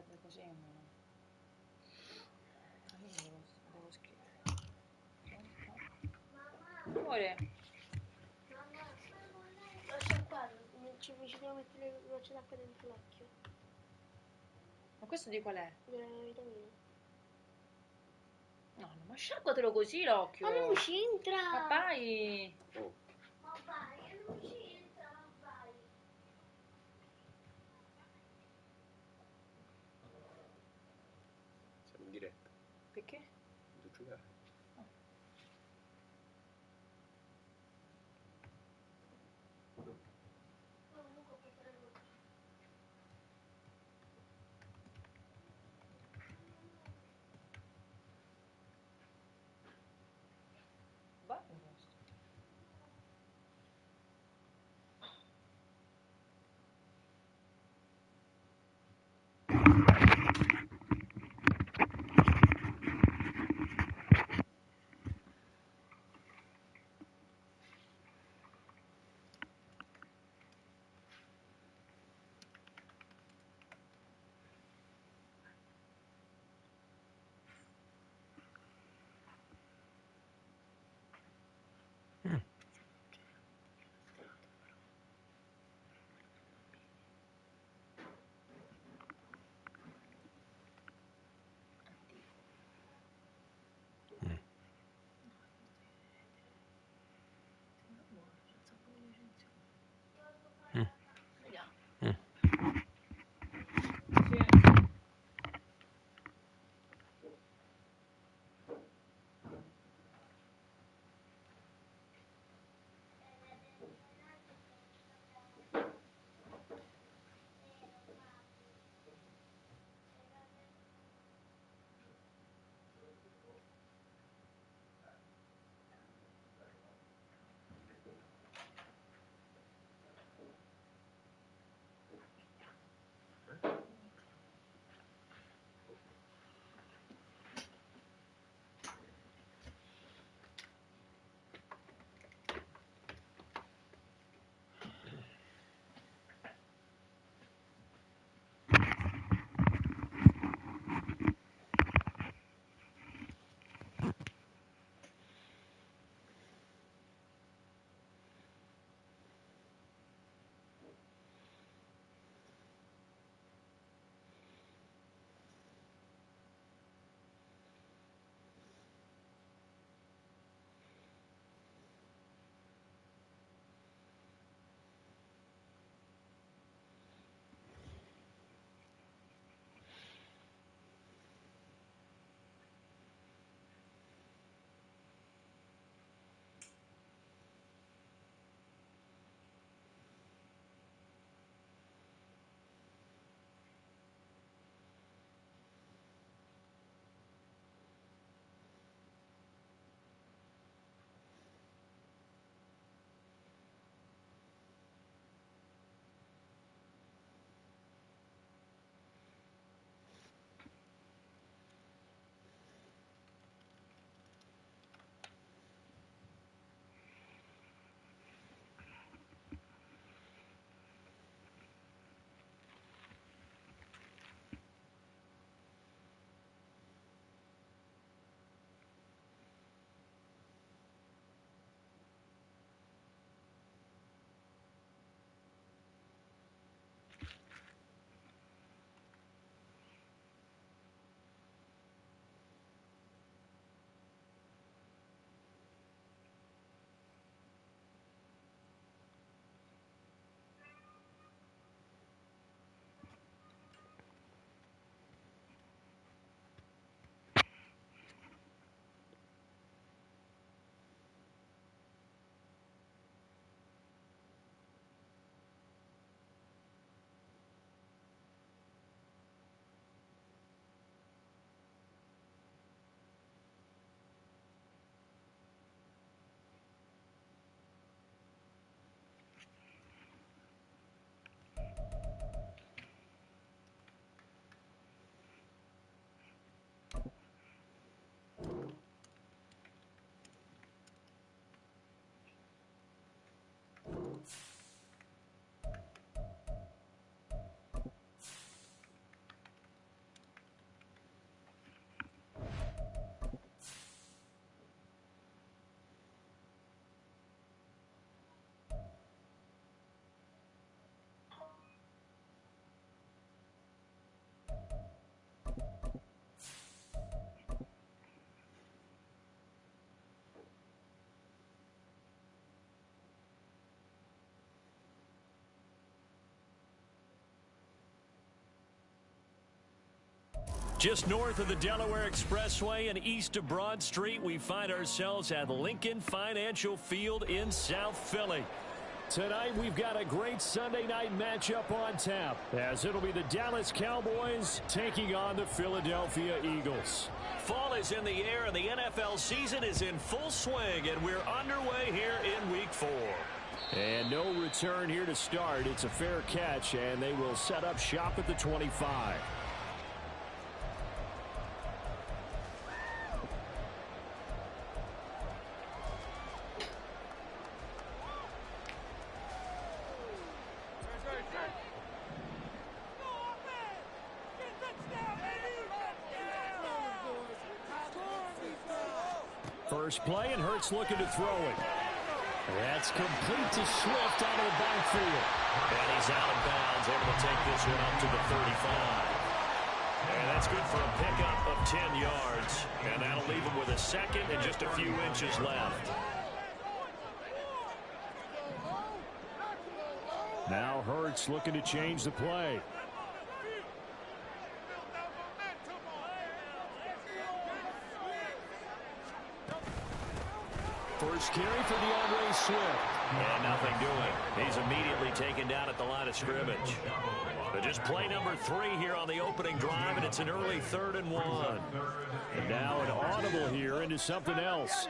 serve così, no? Io devo scrivere. Amore, Lascia qua, ci devo mettere le gocce d'acqua dentro l'occhio. ma questo di qual è? Della vitamina. No, no, ma sciacquatelo così l'occhio. Ma non c'entra! Ma vai! Ma vai, non c'entra, ma vai. Siamo in diretta. Perché? Devo giocare. Ah. Bello questo. Just north of the Delaware Expressway and east of Broad Street, we find ourselves at Lincoln Financial Field in South Philly. Tonight, we've got a great Sunday night matchup on tap, as it'll be the Dallas Cowboys taking on the Philadelphia Eagles. Fall is in the air, and the NFL season is in full swing, and we're underway here in Week 4. And no return here to start. It's a fair catch, and they will set up shop at the 25. First play, and Hurts looking to throw it. That's complete to Swift out of the backfield. And he's out of bounds, able to take this one up to the 35. And that's good for a pickup of 10 yards. And that'll leave him with a second and just a few inches left. Now Hurts looking to change the play. First carry for DeAndre Swift. And nothing doing. He's immediately taken down at the line of scrimmage. But just play number 3 here on the opening drive, and it's an early 3rd and 1. And now an audible here into something else.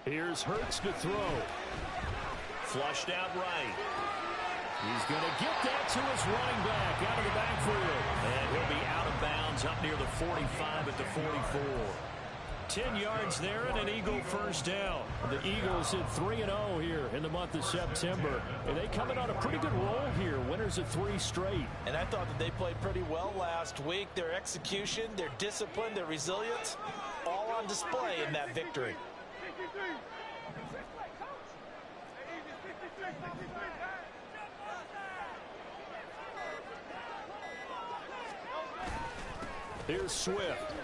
Here's Hurts to throw. Flushed out right. He's going to get that to his running back out of the backfield. And he'll be out of bounds up near the 45 at the 44. 10 yards there and an Eagle first down. The Eagles hit 3-0 here in the month of September. And they come in on a pretty good roll here. Winners of 3 straight. And I thought that they played pretty well last week. Their execution, their discipline, their resilience, all on display in that victory. Here's Swift.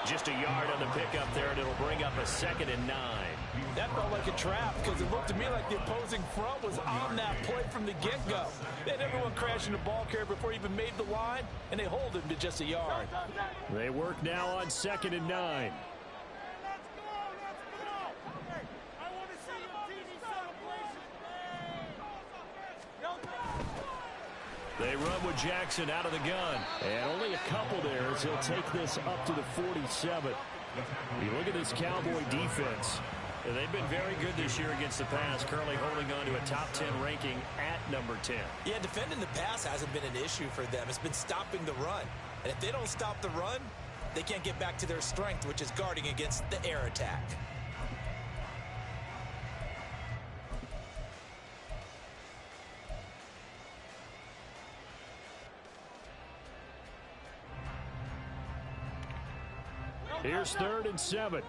Just a yard on the pickup there, and it'll bring up a 2nd and 9. That felt like a trap because it looked to me like the opposing front was on that play from the get-go. They had everyone crashing the ball carrier before he even made the line, and they hold him to just a yard. They work now on 2nd and 9. They run with Jackson out of the gun. And only a couple there as he'll take this up to the 47. You look at this Cowboy defense. And they've been very good this year against the pass, currently holding on to a top 10 ranking at number 10. Yeah, defending the pass hasn't been an issue for them. It's been stopping the run. And if they don't stop the run, they can't get back to their strength, which is guarding against the air attack. Here's 3rd and 7.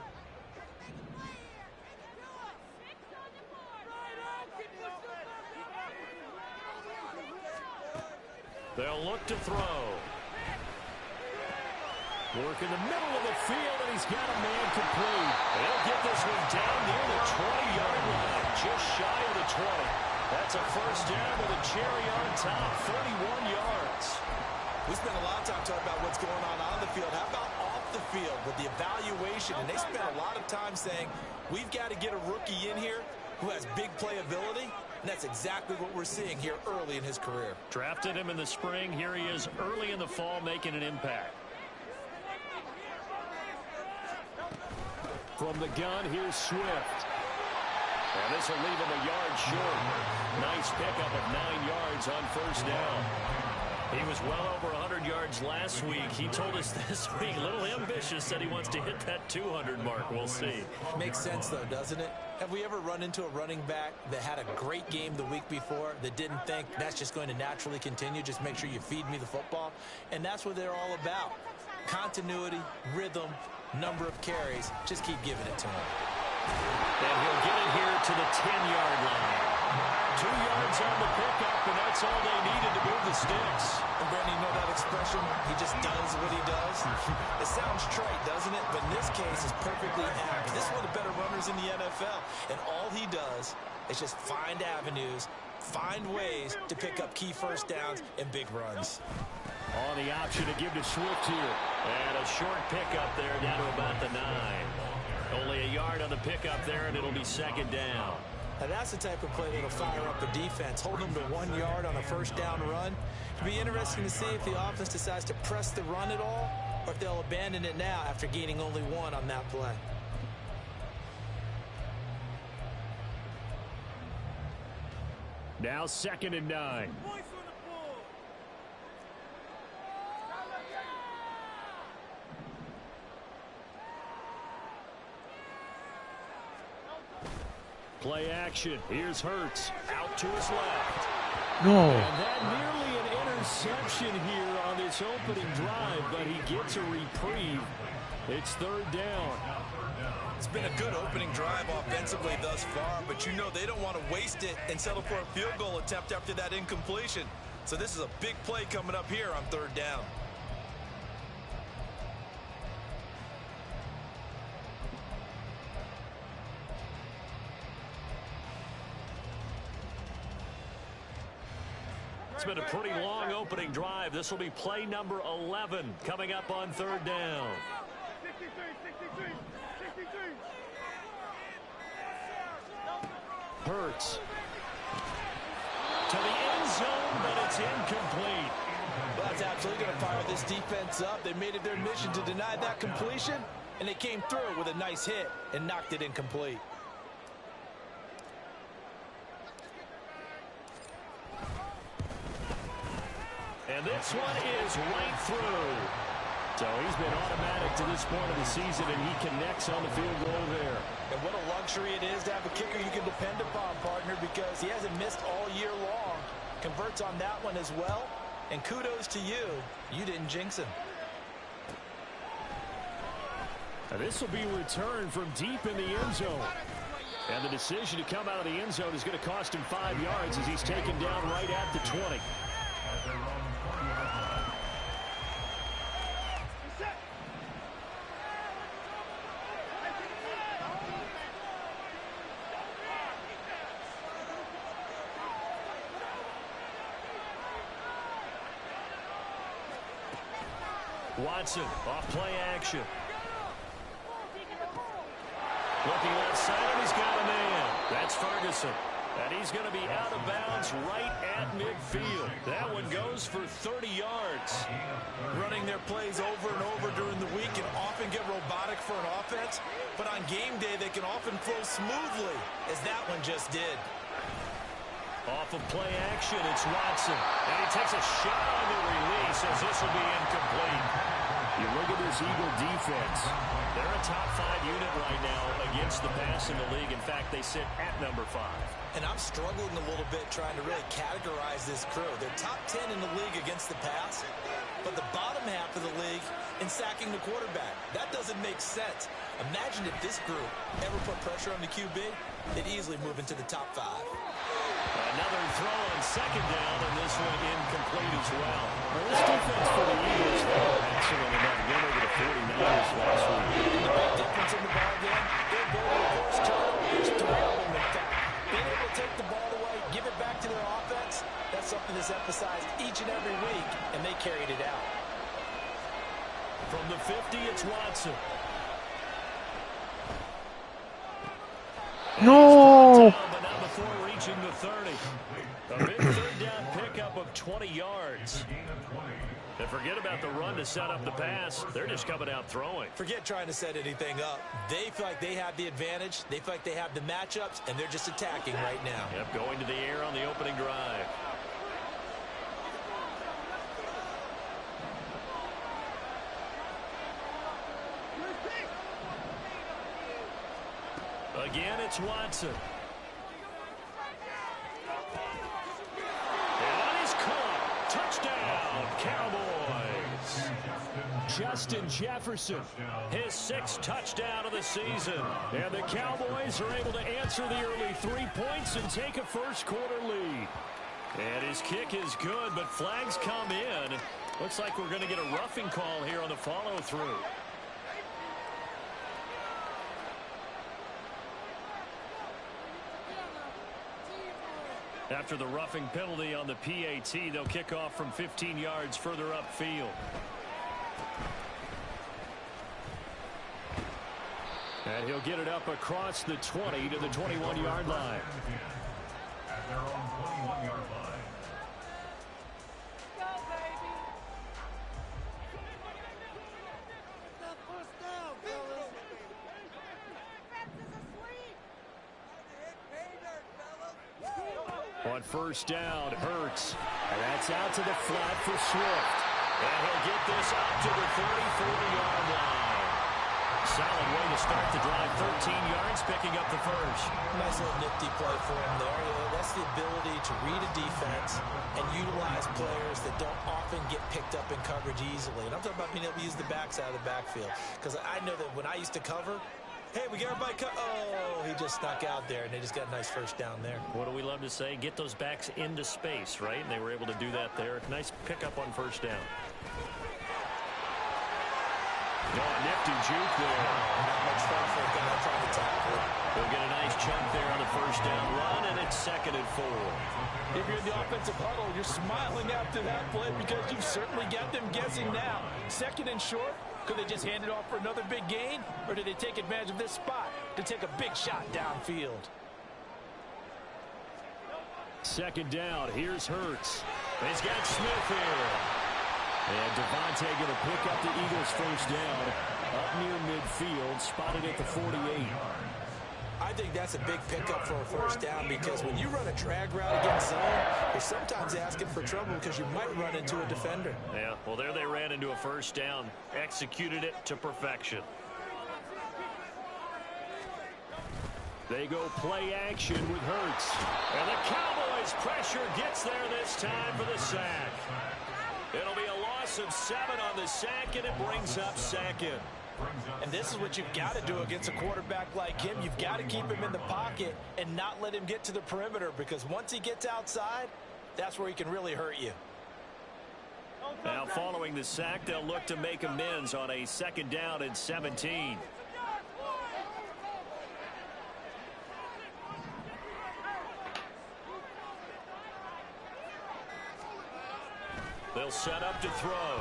They'll look to throw. Work in the middle of the field, and he's got a man complete. They'll get this one down near the 20-yard line, just shy of the 20. That's a first down with a cherry on top, 31 yards. We spent a lot of time talking about what's going on the field. How about off the field with the evaluation? And they spent a lot of time saying, we've got to get a rookie in here who has big playability. And that's exactly what we're seeing here early in his career. Drafted him in the spring. Here he is early in the fall making an impact. From the gun, here's Swift. And this will leave him a yard short. Nice pickup of 9 yards on first down. He was well over 100 yards last week. He told us this week, a little ambitious, said he wants to hit that 200 mark. We'll see. Makes sense, though, doesn't it? Have we ever run into a running back that had a great game the week before that didn't think that's just going to naturally continue? Just make sure you feed me the football. And that's what they're all about. Continuity, rhythm, number of carries. Just keep giving it to him. And he'll get it here to the 10-yard line. 2 yards on the pickup, and that's all they needed to move the sticks. And Brandon, you know that expression motion. He just does what he does. It sounds trite, doesn't it? But in this case, it's perfectly apt. This is one of the better runners in the NFL. And all he does is just find avenues, find ways to pick up key first downs and big runs. On the option to give to Swift here. And a short pickup there down to about the 9. Only a yard on the pickup there, and it'll be second down. Now that's the type of play that'll fire up a defense. Hold them to 1 yard on a first down run. It'll be interesting to see if the offense decides to press the run at all, or if they'll abandon it now after gaining only 1 on that play. Now second and 9. Play action. Here's Hurts. Out to his left. No. And that nearly an interception here on this opening drive, but he gets a reprieve. It's third down. It's been a good opening drive offensively thus far, but you know they don't want to waste it and settle for a field goal attempt after that incompletion. So this is a big play coming up here on third down. It's been a pretty long opening drive. This will be play number 11 coming up on third down. Hurts to the end zone, but it's incomplete. Well, that's absolutely going to fire this defense up. They made it their mission to deny that completion, and they came through with a nice hit and knocked it incomplete. And this one is right through. So he's been automatic to this point of the season, and he connects on the field goal there. And what a luxury it is to have a kicker you can depend upon, partner, because he hasn't missed all year long. Converts on that one as well. And kudos to you. You didn't jinx him. Now this will be returned from deep in the end zone. And the decision to come out of the end zone is going to cost him 5 yards as he's taken down right at the 20. Watson off play action. Looking left side, and he's got a man. That's Ferguson. And he's going to be out of bounds right at midfield. That one goes for 30 yards. Running their plays over and over during the week can often get robotic for an offense, but on game day they can often flow smoothly, as that one just did. Off of play action, it's Watson. And he takes a shot on the release as this will be incomplete. You look at this Eagle defense. They're a top 5 unit right now against the pass in the league. In fact, they sit at number 5. And I'm struggling a little bit trying to really categorize this crew. They're top 10 in the league against the pass, but the bottom half of the league in sacking the quarterback. That doesn't make sense. Imagine if this group ever put pressure on the QB, they'd easily move into the top 5. Another throw on second down, and this one incomplete as well. Well, this defense for the Eagles, excellent in that win over the 49ers last week. And the big difference in the ball game, their ability to force turnovers, 3 of them in fact. Being able to take the ball away, give it back to their offense, that's something that's emphasized each and every week, and they carried it out. From the 50, it's Watson. No! But not before reaching the 30. A big third down pickup of 20 yards. And forget about the run to set up the pass. They're just coming out throwing. Forget trying to set anything up. They feel like they have the advantage. They feel like they have the matchups, and they're just attacking right now. Yep, going to the air on the opening drive. Again, it's Watson. And he's caught. Touchdown, Cowboys. Justin Jefferson, his 6th touchdown of the season. And the Cowboys are able to answer the early 3 points and take a first quarter lead. And his kick is good, but flags come in. Looks like we're going to get a roughing call here on the follow-through. After the roughing penalty on the PAT, they'll kick off from 15 yards further upfield. And he'll get it up across the 20 to the 21-yard line. At their own 21-yard line. Go, baby. On first down, Hurts. And that's out to the flat for Swift. And he'll get this up to the 40-yard line. Solid way to start the drive. 13 yards, picking up the first. Nice little nifty play for him there. That's the ability to read a defense and utilize players that don't often get picked up in coverage easily. And I'm talking about being able to use the backs out of the backfield. Because I know that when I used to cover, hey, we got everybody oh, he just snuck out there, and they just got a nice first down there. What do we love to say? Get those backs into space, right? And they were able to do that there. Nice pickup on first down. Oh, nifty juke there. Not much fun for a guy trying to tackle it. They'll get a nice chunk there on the first down run, and it's 2nd and 4. If you're in the offensive huddle, you're smiling after that play because you've certainly got them guessing now. 2nd and short. Could they just hand it off for another big gain, or did they take advantage of this spot to take a big shot downfield? 2nd down. Here's Hurts. He's got Smith here. And Devontae going to pick up the Eagles' first down up near midfield, spotted at the 48. I think that's a big pickup for a first down because when you run a drag route against zone, you're sometimes asking for trouble because you might run into a defender. Yeah, well, there they ran into a first down, executed it to perfection. They go play action with Hurts. And the Cowboys pressure gets there this time for the sack. It'll be a loss of 7 on the sack, and it brings up 2nd. And this is what you've got to do against a quarterback like him. You've got to keep him in the pocket and not let him get to the perimeter, because once he gets outside, that's where he can really hurt you. Now following the sack, they'll look to make amends on a 2nd down and 17. They'll set up to throw.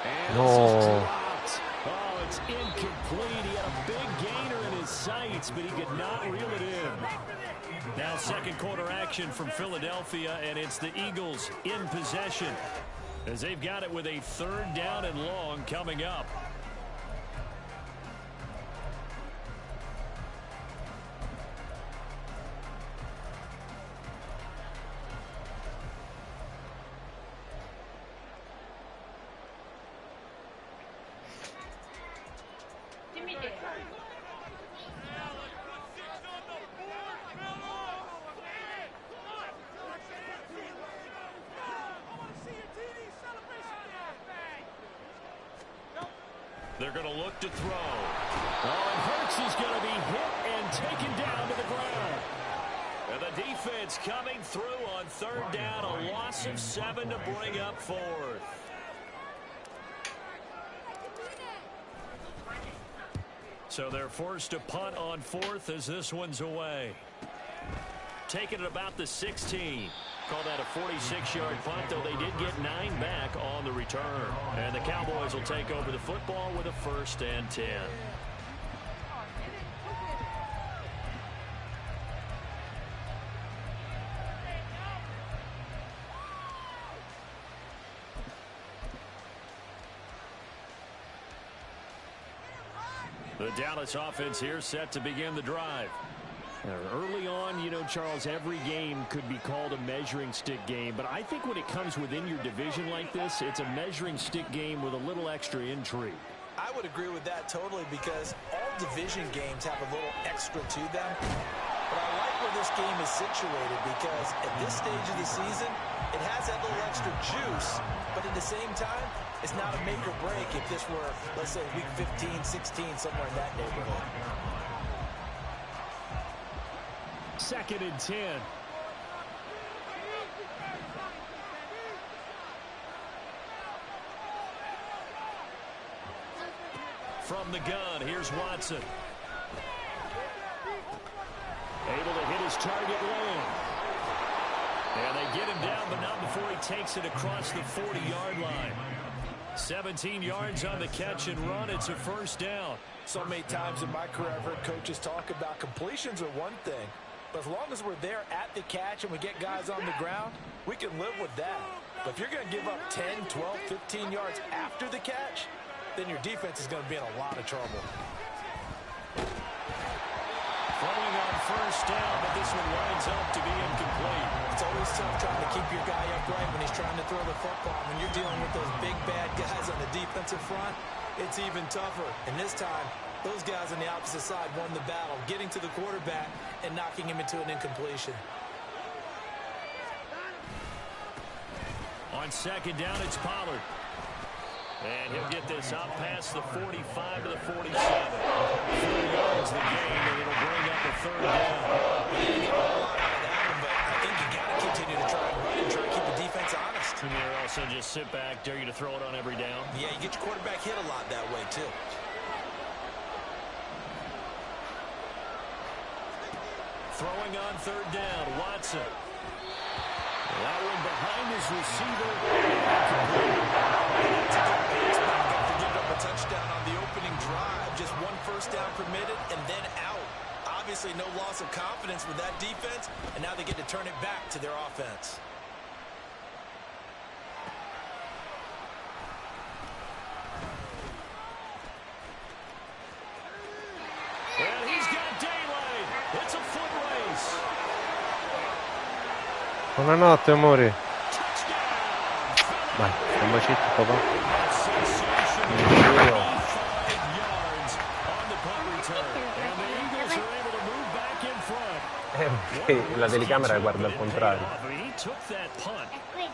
And this is dropped. Oh, it's incomplete. He had a big gainer in his sights, but he could not reel it in. Now 2nd quarter action from Philadelphia, and it's the Eagles in possession as they've got it with a 3rd down and long coming up. They're going to look to throw. Oh, and Hurts is going to be hit and taken down to the ground. And the defense coming through on 3rd down, a loss of 7 to bring up 4th. So they're forced to punt on 4th as this one's away. Taking it about the 16. Call that a 46-yard punt, though they did get 9 back on the return. And the Cowboys will take over the football with a 1st and 10. The Dallas offense here set to begin the drive. Early on, you know, Charles, every game could be called a measuring stick game. But I think when it comes within your division like this, it's a measuring stick game with a little extra intrigue. I would agree with that totally because all division games have a little extra to them. But I like where this game is situated because at this stage of the season, it has that little extra juice. But at the same time, it's not a make or break if this were, let's say, week 15, 16, somewhere in that neighborhood. 2nd and 10. From the gun, here's Watson. Able to hit his target lane. And they get him down, but not before he takes it across the 40-yard line. 17 yards on the catch and run. It's a first down. So many times in my career, I've heard coaches talk about completions are one thing. But as long as we're there at the catch and we get guys on the ground, we can live with that. But if you're going to give up 10, 12, 15 yards after the catch, then your defense is going to be in a lot of trouble. Throwing on first down, but this one winds up to be incomplete. It's always tough trying to keep your guy upright when he's trying to throw the football. When you're dealing with those big, bad guys on the defensive front, it's even tougher. And this time, those guys on the opposite side won the battle, getting to the quarterback and knocking him into an incompletion. On second down, it's Pollard. And he'll get this up past the 45 to the 47. 4 yards the gain, and it'll bring up a third down. You get a whole lot out of that one, but I think you got to continue to try and run and try to keep the defense honest. And you're also just sit back, dare you to throw it on every down. Yeah, you get your quarterback hit a lot that way, too. Throwing on third down, Watson. That one behind his receiver. That's a good pass back up to give up a touchdown on the opening drive. Just one first down permitted and then out. Obviously no loss of confidence with that defense, and now they get to turn it back to their offense. And he's got daylight. It's a foot race. Buonanotte amori. Vai, un bacetto papà. Perché la telecamera guarda al contrario.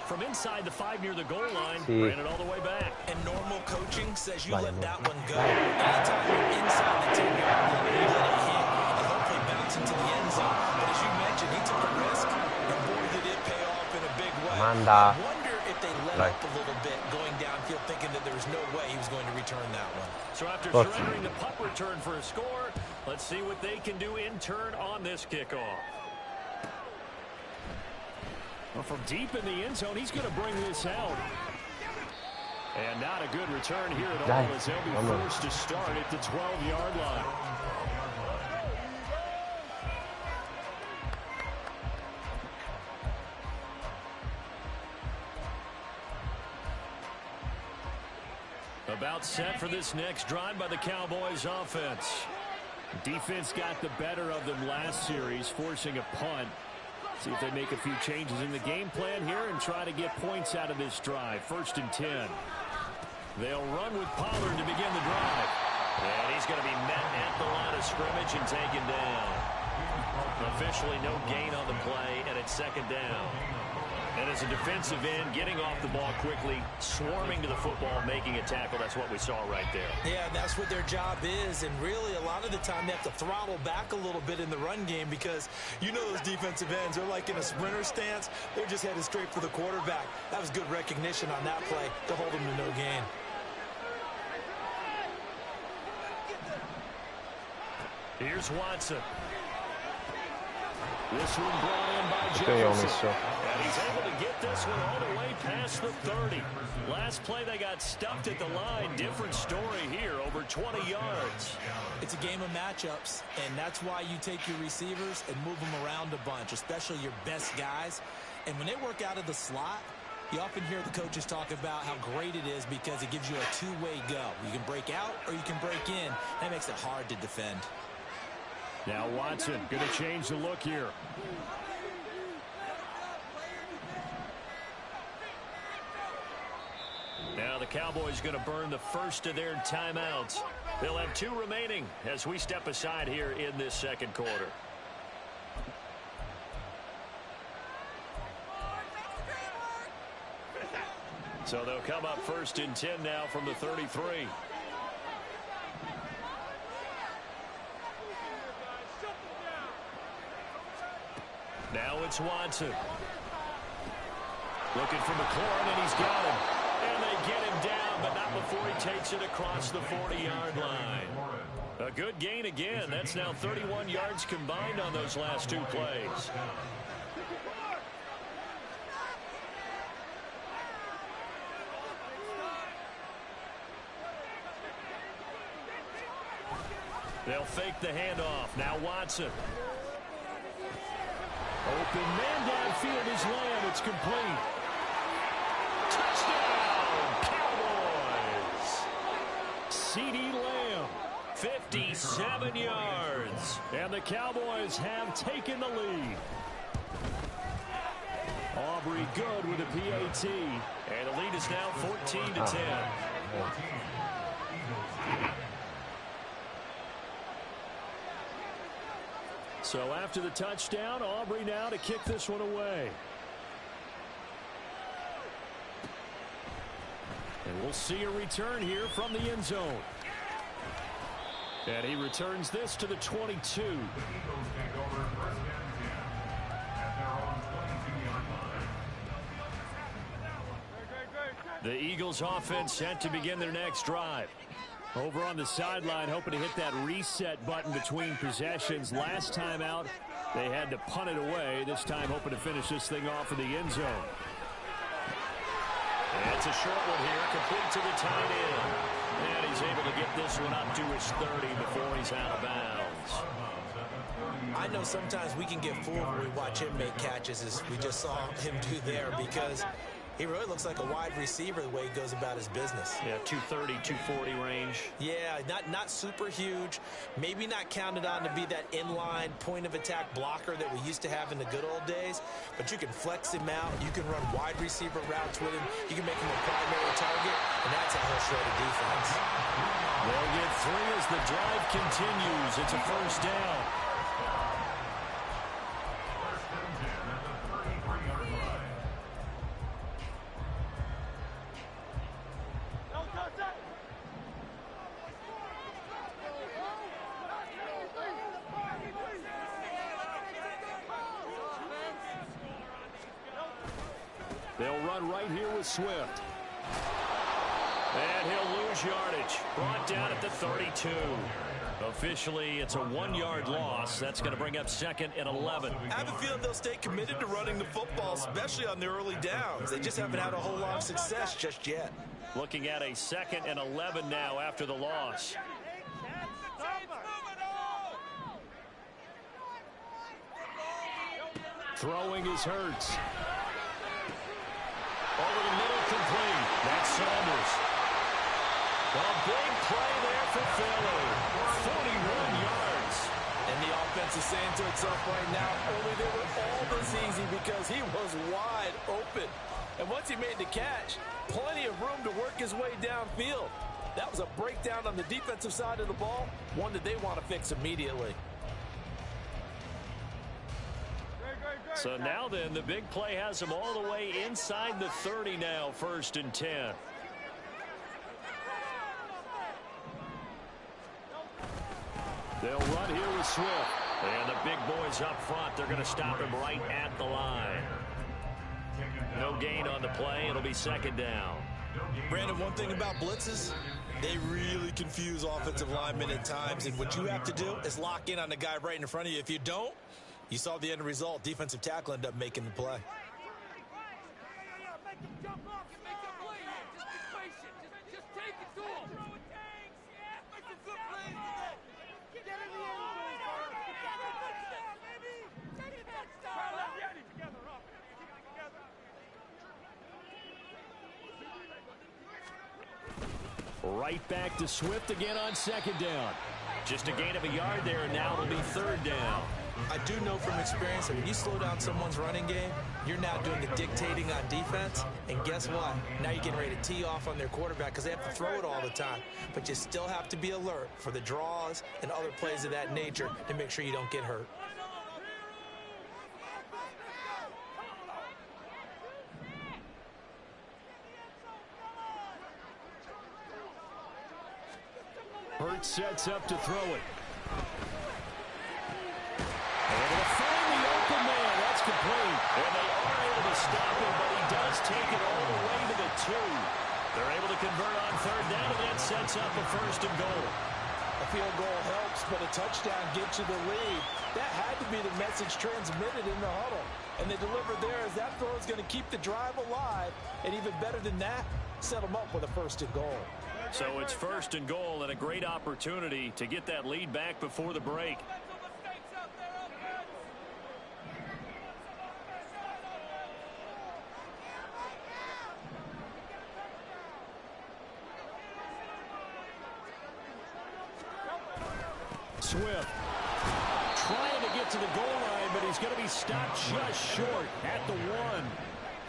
From inside the 5 near the goal line, Sì. ran it all the way back. And normal coaching says you Vai, let amore. that one go. Anytime you're inside the 10-yard line, you let it hit and hopefully bounce into the end zone. But as you mentioned, he took a risk, and boy, did it pay off in a big way. Manda. I wonder if they let Vai. up a little bit going downfield, thinking that there was no way he was going to return that one. So after Forza. surrendering the punt return for a score, let's see what they can do in turn on this kickoff. Well, from deep in the end zone, he's going to bring this out. And not a good return here at all, as they'll be forced to start at the 12-yard line. About set for this next drive by the Cowboys offense. Defense got the better of them last series, forcing a punt. See if they make a few changes in the game plan here and try to get points out of this drive. 1st and 10. They'll run with Pollard to begin the drive. And he's going to be met at the line of scrimmage and taken down. Officially no gain on the play, and it's 2nd down. And as a defensive end, getting off the ball quickly, swarming to the football, making a tackle, that's what we saw right there. Yeah, that's what their job is, and really a lot of the time they have to throttle back a little bit in the run game because you know those defensive ends, they're like in a sprinter stance. They're just headed straight for the quarterback. That was good recognition on that play to hold them to no gain. Here's Watson. This one brought in by Che ho Jefferson. messo. And he's able to get this one all the way past the 30. Last play they got stuffed at the line. Different story here, over 20 yards. It's a game of matchups, and that's why you take your receivers and move them around a bunch, especially your best guys. And when they work out of the slot, you often hear the coaches talk about how great it is because it gives you a two-way go. You can break out or you can break in. That makes it hard to defend. Now Watson going to change the look here. Now the Cowboys going to burn the first of their timeouts. They'll have 2 remaining as we step aside here in this 2nd quarter. So they'll come up 1st and 10 now from the 33. Now it's Watson. Looking for McLaurin, and he's got him. And they get him down, but not before he takes it across the 40-yard line. A good gain again. That's now 31 yards combined on those last two plays. They'll fake the handoff. Now Watson. Open man downfield is Lamb. It's complete. Touchdown, Cowboys. CeeDee Lamb, 57 yards. And the Cowboys have taken the lead. Aubrey good with a PAT. And the lead is now 14-10. So after the touchdown, Aubrey now to kick this one away. And we'll see a return here from the end zone. And he returns this to the 22. The Eagles take over first and 10 at their own 22-yard line. The Eagles offense set to begin their next drive. Over on the sideline, hoping to hit that reset button between possessions. Last time out, they had to punt it away. This time, hoping to finish this thing off in the end zone. And it's a short one here, complete to the tight end. And he's able to get this one up to his 30 before he's out of bounds. I know sometimes we can get fooled when we watch him make catches, as we just saw him do there, because he really looks like a wide receiver the way he goes about his business. Yeah, 230, 240 range. Yeah, not super huge. Maybe not counted on to be that inline point-of-attack blocker that we used to have in the good old days. But you can flex him out. You can run wide receiver routes with him. You can make him a primary target, and that's how he'll shred a defense. They'll get 3 as the drive continues. It's a first down. They'll run right here with Swift. And he'll lose yardage. Brought down at the 32. Officially, it's a 1-yard loss. That's going to bring up 2nd and 11. I have a feeling they'll stay committed to running the football, especially on the early downs. They just haven't had a whole lot of success just yet. Looking at a 2nd and 11 now after the loss. Throwing is Hurts. Over the middle, complete. That's Sanders. A big play there for Philly. 41 yards. And the offense is saying to itself right now, only they were all this easy because he was wide open. And once he made the catch, plenty of room to work his way downfield. That was a breakdown on the defensive side of the ball, one that they want to fix immediately. So now then, the big play has them all the way inside the 30 now, 1st and 10. They'll run here with Swift. And the big boys up front, they're going to stop him right at the line. No gain on the play. It'll be 2nd down. Brandon, one thing about blitzes, they really confuse offensive linemen at times. And what you have to do is lock in on the guy right in front of you. If you don't, you saw the end result. Defensive tackle ended up making the play. Right back to Swift again on 2nd down. Just a gain of a yard there, and now it'll be 3rd down. I do know from experience that when you slow down someone's running game, you're now doing the dictating on defense. And guess what? Now you're getting ready to tee off on their quarterback because they have to throw it all the time. But you still have to be alert for the draws and other plays of that nature to make sure you don't get hurt. Hurts sets up to throw it. Able to find the open man. That's complete. And they are able to stop him, but he does take it all the way to the 2. They're sets up a 1st and goal. A field goal helps, but a touchdown gets you the lead. That had to be the message transmitted in the huddle. And they delivered there as that throw is going to keep the drive alive. And even better than that, set them up with a 1st and goal. So it's 1st and goal and a great opportunity to get that lead back before the break. Swift trying to get to the goal line, but he's going to be stopped just short at the 1.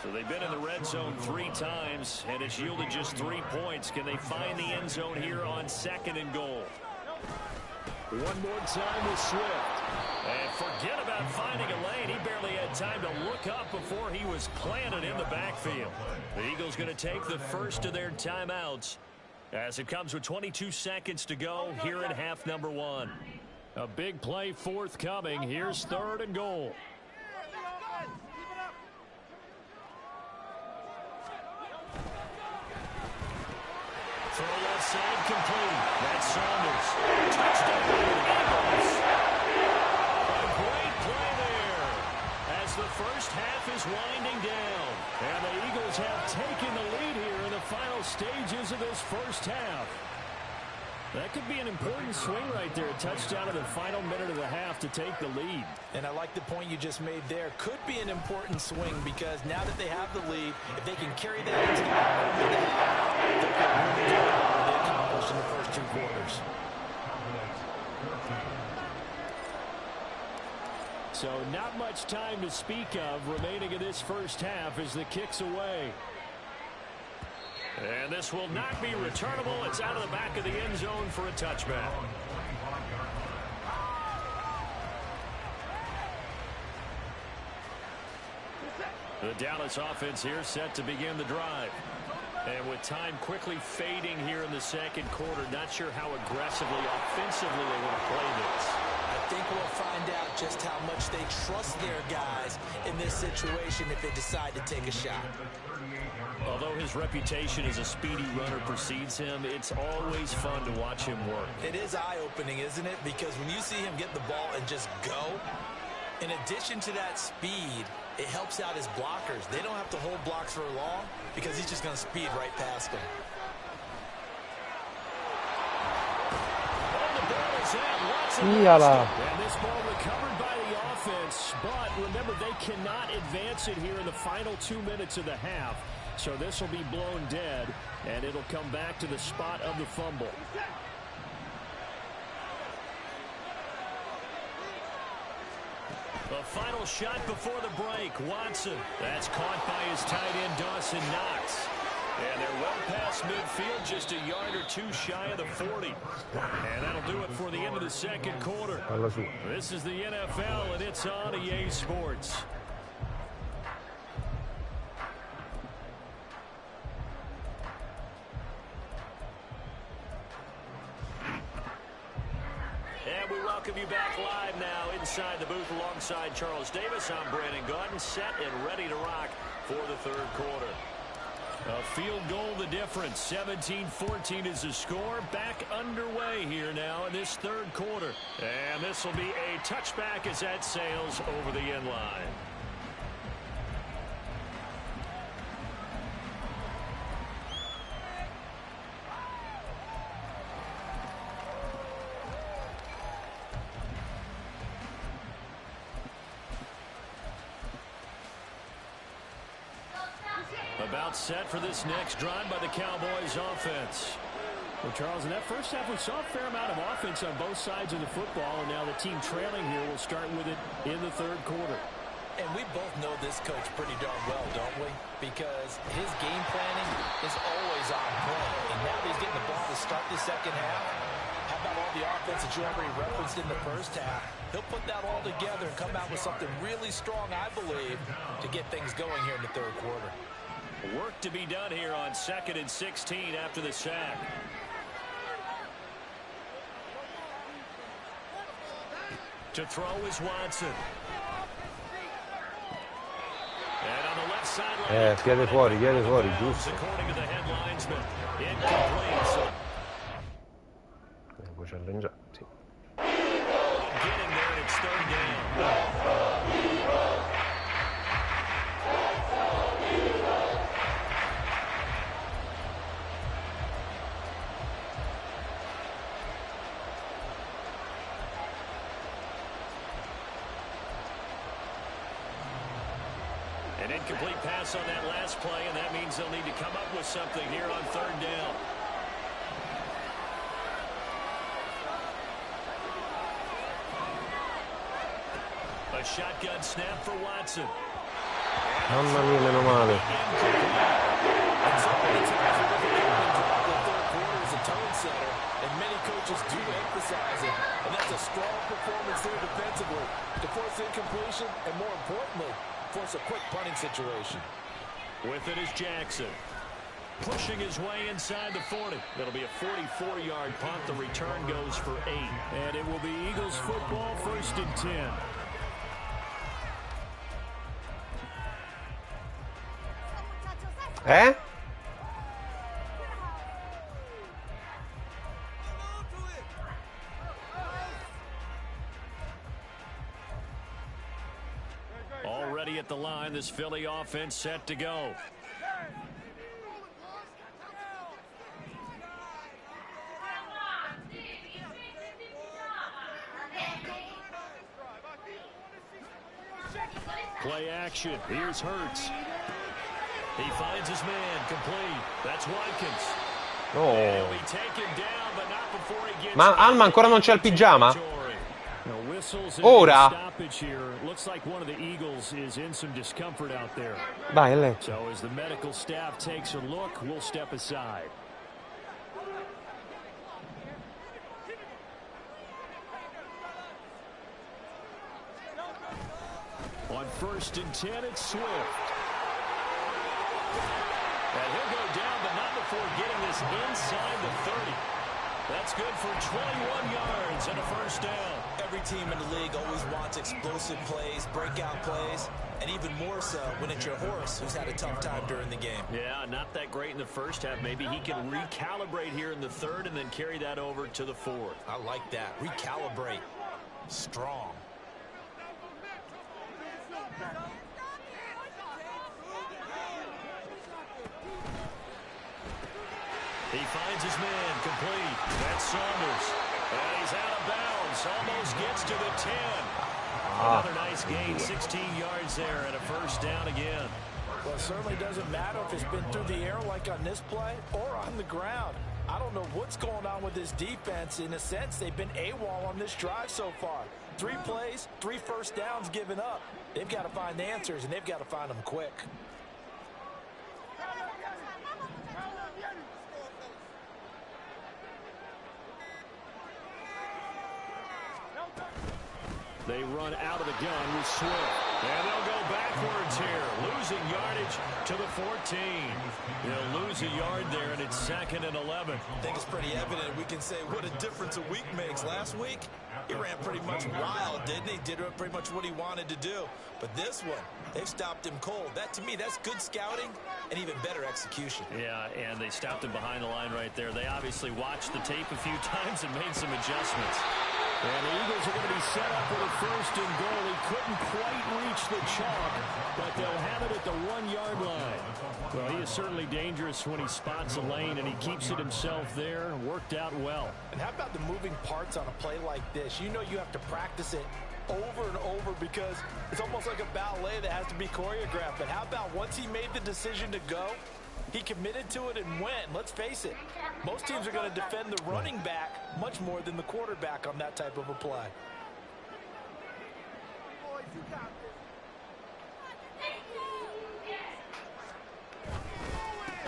So they've been in the red zone 3 times, and it's yielded just 3 points. Can they find the end zone here on 2nd and goal? One more time with Swift. And forget about finding a lane. He barely had time to look up before he was planted in the backfield. The Eagles going to take the first of their timeouts as it comes with 22 seconds to go here in half number 1. A big play forthcoming. Here's 3rd and goal. Throw left side complete. That's Saunders. Touchdown Eagles. A great play there as the first half is winding down. And the Eagles have taken the lead here in the final stages of this first half. That could be an important swing right there. A touchdown in the final minute of the half to take the lead. And I like the point you just made there. Could be an important swing because now that they have the lead, if they can carry that into the bottom of the half, they'll get really good at what they accomplished in the first 2 quarters. So not much time to speak of remaining in this first half as the kick's away. And this will not be returnable. It's out of the back of the end zone for a touchback. The Dallas offense here set to begin the drive. And with time quickly fading here in the 2nd quarter, not sure how aggressively, offensively they want to play this. I think we'll find out just how much they trust their guys in this situation if they decide to take a shot. Although his reputation as a speedy runner precedes him, it's always fun to watch him work. It is eye-opening, isn't it? Because when you see him get the ball and just go, in addition to that speed, it helps out his blockers. They don't have to hold blocks for long because he's just going to speed right past them. And the ball is out. Watson Yala. and this ball recovered by the offense. But remember, they cannot advance it here in the final 2 minutes of the half. So this will be blown dead, and it'll come back to the spot of the fumble. The final shot before the break. Watson. That's caught by his tight end, Dawson Knox. And they're well past midfield, just a yard or 2 shy of the 40. And that'll do it for the end of the 2nd quarter. This is the NFL, and it's on EA Sports. And we welcome you back live now inside the booth alongside Charles Davis. I'm Brandon Gaudin, set and ready to rock for the 3rd quarter. A field goal the difference. 17-14 is the score. Back underway here now in this 3rd quarter. And this will be a touchback as that sails over the end line. About set for this next drive by the Cowboys offense. Well, Charles, in that first half, we saw a fair amount of offense on both sides of the football, and now the team trailing here will start with it in the 3rd quarter. And we both know this coach pretty darn well, don't we? Because his game planning is always on point. And now that he's getting the ball to start the 2nd half, how about all the offense that you already referenced in the first half? He'll put that all together and come out with something really strong, I believe, to get things going here in the 3rd quarter. Work to be done here on 2nd and 16 after the sack. To throw is Watson. And on the left sideline, chiede fuori, giusto. according to the head linesman, incomplete. So challenge. Sì. Getting there, and it's third down. An incomplete pass on that last play, and that means they'll need to come up with something here on third down. A shotgun snap for Watson. Mamma mia, meno male. And many coaches do emphasize it, and that's a strong performance there defensively to force incompletion and, more importantly, force a quick punting situation. With it is Jackson. Pushing his way inside the 40. That'll be a 44-yard punt. The return goes for 8. And it will be Eagles football, 1st and 10. Eh? Already at the line, this Philly offense set to go. Play action. Here's Hurts. He finds his man. Complete. That's Watkins. No. He'll be taken down, but not before he gets Ma Alma ancora non c'è il pigiama? Ora. Looks like one of the Eagles is in some discomfort out there. Vai, è lei. So as the medical staff takes a look, we'll step aside. On 1st and 10, it's Swift. And he'll go down, but not before getting this inside the 30. That's good for 21 yards and a 1st down. Every team in the league always wants explosive plays, breakout plays, and even more so when it's your horse who's had a tough time during the game. Yeah, not that great in the 1st half. Maybe he can recalibrate here in the 3rd and then carry that over to the 4th. I like that. Recalibrate. Strong. He finds his man. Complete. That's Saunders. And he's out of bounds. Almost gets to the 10. Another nice gain. 16 yards there and a 1st down again. Well, it certainly doesn't matter if it's been through the air like on this play or on the ground. I don't know what's going on with this defense. In a sense, they've been AWOL on this drive so far. 3 plays, 3 1st downs given up. They've got to find answers, and they've got to find them quick. They run out of the gun with Swift. And they'll go backwards here. Losing yardage to the 14. They'll lose a yard there, and it's 2nd and 11. I think it's pretty evident. We can say what a difference a week makes. Last week, he ran pretty much wild, didn't he? Did pretty much what he wanted to do. But this one, they've stopped him cold. That, to me, that's good scouting and even better execution. Yeah, and they stopped him behind the line right there. They obviously watched the tape a few times and made some adjustments. And the Eagles are going to be set up with a 1st and goal. He couldn't quite reach the chalk, but they'll have it at the 1-yard line. Well, he is certainly dangerous when he spots a lane, and he keeps it himself there. Worked out well. And how about the moving parts on a play like this? You know you have to practice it over and over because it's almost like a ballet that has to be choreographed. But how about once he made the decision to go, he committed to it and went. Let's face it, most teams are going to defend the running back much more than the quarterback on that type of a play.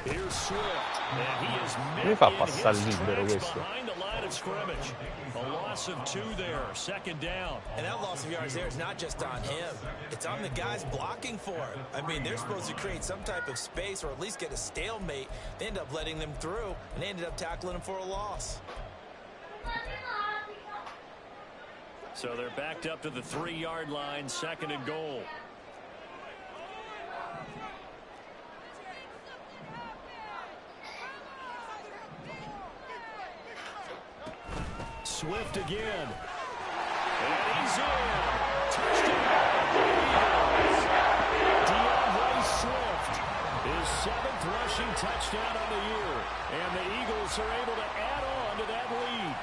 Here's Swift, and he is Come fa passare libero questo? behind the line of scrimmage. A loss of 2 there, 2nd down. And that loss of yards there is not just on him. It's on the guys blocking for him. I mean, they're supposed to create some type of space or at least get a stalemate. They end up letting them through, and they ended up tackling him for a loss. So they're backed up to the 3-yard line, 2nd and goal. Swift again. And he's in. Touchdown, Eagles. DeAndre Swift, his 7th rushing touchdown on the year. And the Eagles are able to add on to that lead.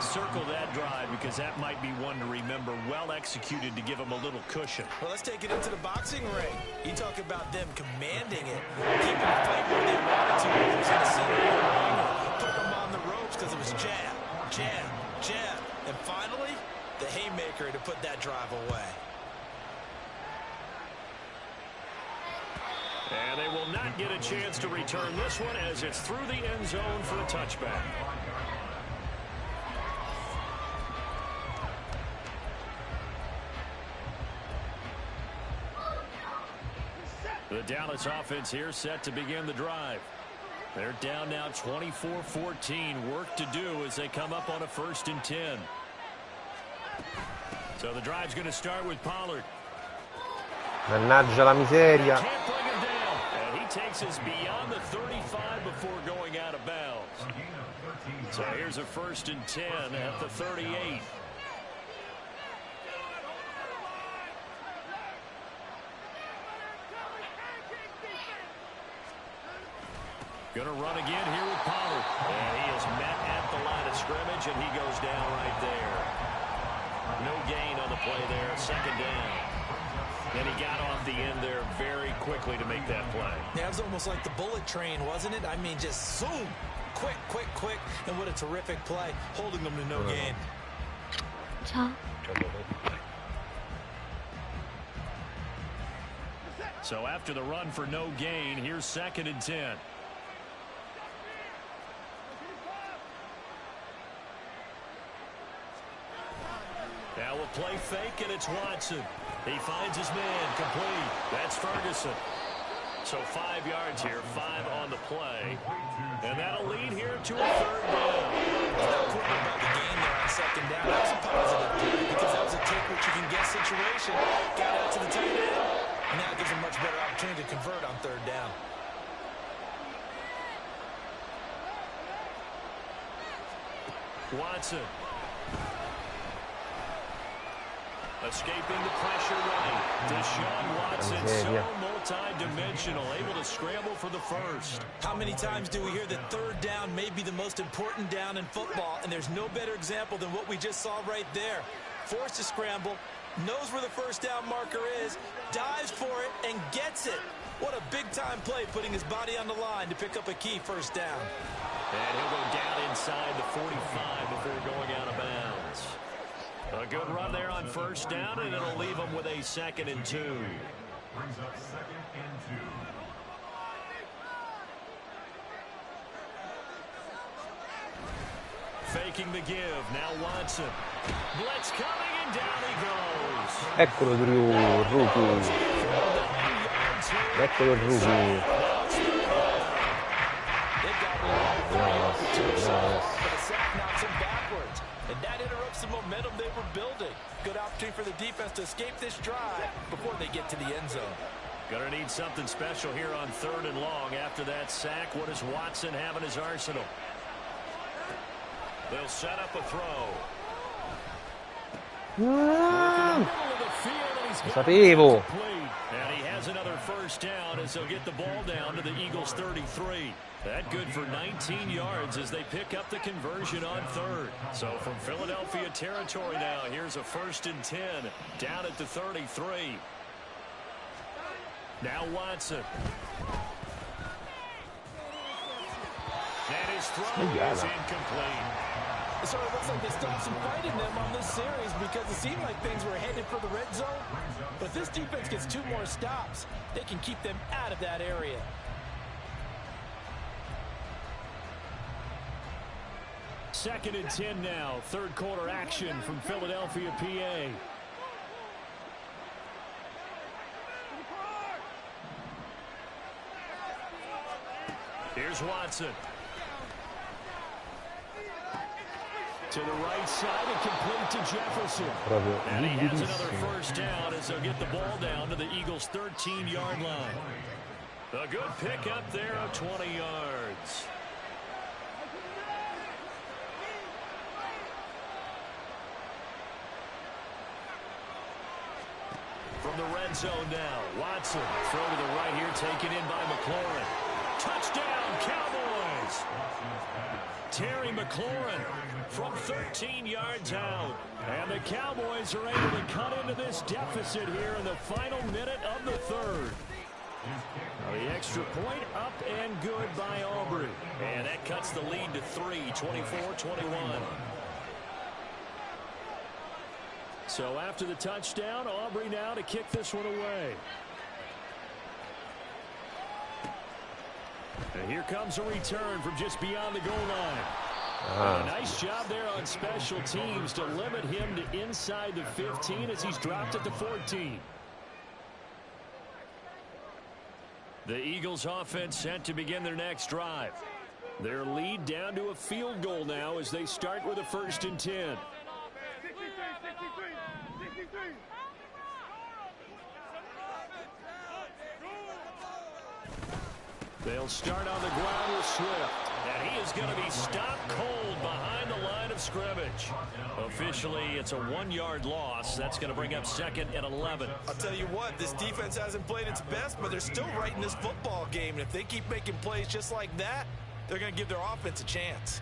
Circle that drive because that might be one to remember. Well executed to give them a little cushion. Well, let's take it into the boxing ring. You talk about them commanding it, keeping the fight where they wanted to. It was in the center of the ring, putting them on the ropes because it was jab, jab, jab. And finally, the haymaker to put that drive away. And they will not get a chance to return this one as it's through the end zone for a touchback. The Dallas offense here set to begin the drive. They're down now 24-14. Work to do as they come up on a 1st and 10. So the drive's going to start with Pollard. Mannaggia la miseria. Can't bring him down. And he takes us beyond the 35 before going out of bounds. So here's a 1st and 10 at the 38. Going to run again here with Pollard. And he is met at the line of scrimmage, and he goes down right there. No gain on the play there. 2nd down. And he got off the end there very quickly to make that play. Yeah, it was almost like the bullet train, wasn't it? I mean, just zoom. Quick, quick, quick. And what a terrific play, holding them to no gain. So after the run for no gain, here's 2nd and 10. Now we'll play fake, and it's Watson. He finds his man, complete. That's Ferguson. So 5 yards here, 5 on the play. And that'll lead here to a 3rd down. No question about the game there on 2nd down. That was a positive play because that was a take-what-you-can-get situation. Got out to the tight end. And now it gives a much better opportunity to convert on 3rd down. Watson. Escaping the pressure right. Deshaun Watson, so multi-dimensional, able to scramble for the 1st. How many times do we hear that 3rd down may be the most important down in football, and there's no better example than what we just saw right there. Forced to scramble, knows where the 1st down marker is, dives for it, and gets it. What a big-time play, putting his body on the line to pick up a key 1st down. And he'll go down inside the 45 before going out of bounds. A good run there on 1st down, and it'll leave them with a 2nd and 2. Brings up 2nd and 2. Faking the give. Now Watson. Blitz coming, and down he goes. Eccolo Drew, rookie. Eccolo il rookie. And that interrupts the momentum they were building. Good opportunity for the defense to escape this drive before they get to the end zone. Gonna need something special here on 3rd and long. After that sack, what does Watson have in his arsenal? They'll set up a throw. Sapevo. And he has another 1st down as they'll get the ball down to the Eagles' 33. That good for 19 yards as they pick up the conversion on 3rd. So from Philadelphia territory now, here's a 1st and 10 down at the 33. Now Watson. And his throw is incomplete. So it looks like they still have some fight in them on this series because it seemed like things were headed for the red zone. But if this defense gets 2 more stops, they can keep them out of that area. Second and 10 now. 3rd quarter action from Philadelphia, PA. Here's Watson. To the right side and complete to Jefferson. And he has another 1st down as they'll get the ball down to the Eagles' 13-yard line. A good pickup there of 20 yards. From the red zone now, Watson, throw to the right here, taken in by McLaurin. Touchdown, Cowboys! Terry McLaurin from 13 yards out. And the Cowboys are able to cut into this deficit here in the final minute of the third. Now the extra point up and good by Aubrey. And that cuts the lead to 3, 24-21. So after the touchdown, Aubrey now to kick this one away. And here comes a return from just beyond the goal line. A nice job there on special teams to limit him to inside the 15 as he's dropped at the 14. The Eagles offense set to begin their next drive. Their lead down to a field goal now as they start with a 1st and 10. They'll start on the ground with Swift. And he is going to be stopped cold behind the line of scrimmage. Officially, it's a 1-yard loss. That's going to bring up 2nd and 11. I'll tell you what, this defense hasn't played its best, but they're still right in this football game. And if they keep making plays just like that, they're going to give their offense a chance.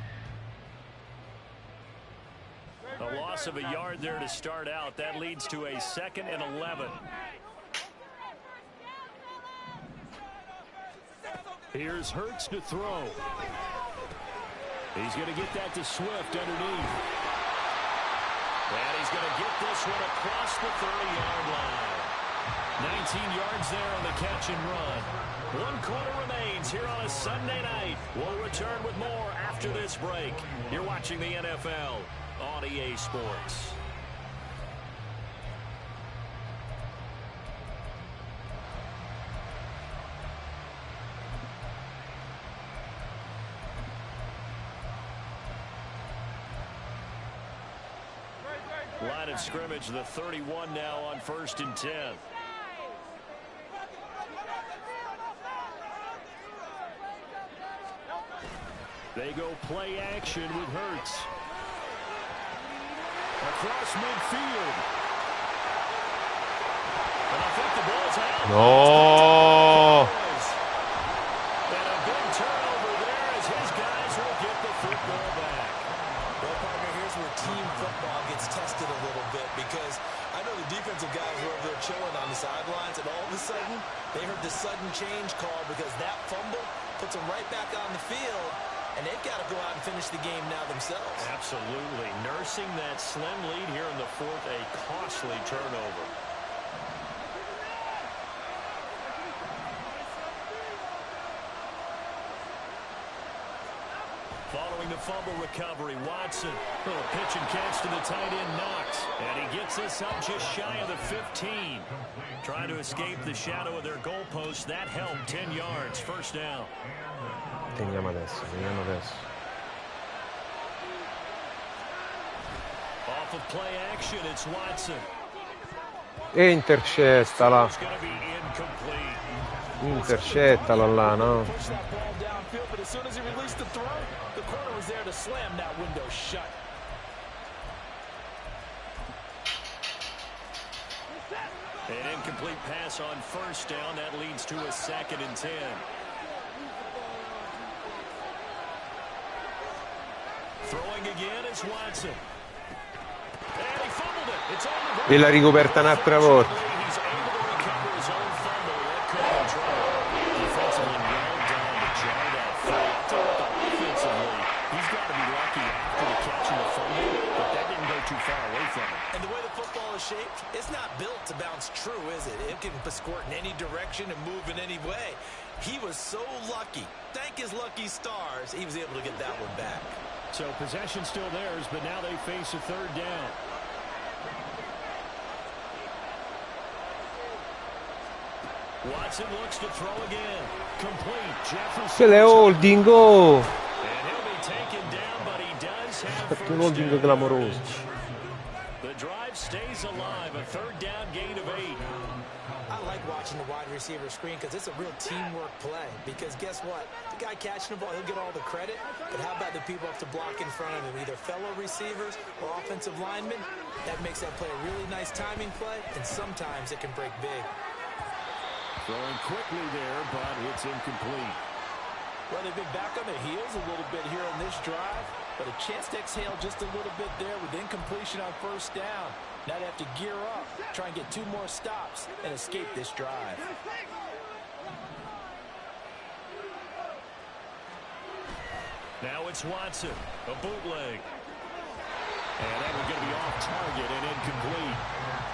A loss of a yard there to start out. That leads to a 2nd and 11. Here's Hurts to throw. He's going to get that to Swift underneath. And he's going to get this one across the 30-yard line. 19 yards there on the catch and run. 1 quarter remains here on a Sunday night. We'll return with more after this break. You're watching the NFL on EA Sports. Line of scrimmage, the 31 now on 1st and 10. They go play action with Hurts. Across midfield. And I think the ball's out. No. And a big turnover there as his guys will get the football back. Well, partner, here's where team football gets tested a little bit, because I know the defensive guys were over there chilling on the sidelines, and all of a sudden they heard the sudden change call because that fumble puts them right back on the field, and they've got to go out and finish the game now themselves. Absolutely. Nursing that slim lead here in the 4th, a costly turnover. Following the fumble recovery, Watson. Little pitch and catch to the tight end, Knox. And he gets this up just shy of the 15. Trying to escape the shadow of their goalpost. That helped. 10 yards. 1st down. Teniamo adesso, teniamo adesso. Off of play action, it's Watson. E intercettala. It's going to be incomplete. Intercettala là, no? Push that ball downfield, but as soon as he released the throw, the corner was there to slam that window shut. An incomplete pass on 1st down. That leads to a 2nd and 10. Throwing again is Watson. And he fumbled it. It's on the ground. E l'ha ricoperta un'altra volta. He's able to recover his own fumble. That could have trouble. Defensively well done to jar that throw. I'll tell you what, offensively, he's got to be lucky after the catch and the fumble, but that didn't go too far away from him. And the way the football is shaped, it's not built to bounce true, is it? It can squirt in any direction and move in any way. He was so lucky. Thank his lucky stars, he was able to get that one back. So possession still theirs, but now they face a 3rd down. Watson looks to throw again. Complete. Jefferson. Che le holding, oh! And he'll be taken down, but he does have Fatto un first holding down clamoroso. coverage. The drive stays alive. A 3rd down gain of 8. I like watching the wide receiver screen because it's a real teamwork play. Because guess what? The guy catching the ball, he'll get all the credit. But how about the people up to block in front of him, either fellow receivers or offensive linemen? That makes that play a really nice timing play, and sometimes it can break big. Throwing quickly there, but it's incomplete. Well, they've been back on their heels a little bit here on this drive, but a chance to exhale just a little bit there with incompletion on first down. Now they have to gear up, try and get 2 more stops, and escape this drive. Now it's Watson, a bootleg. And that was going to be off target and incomplete.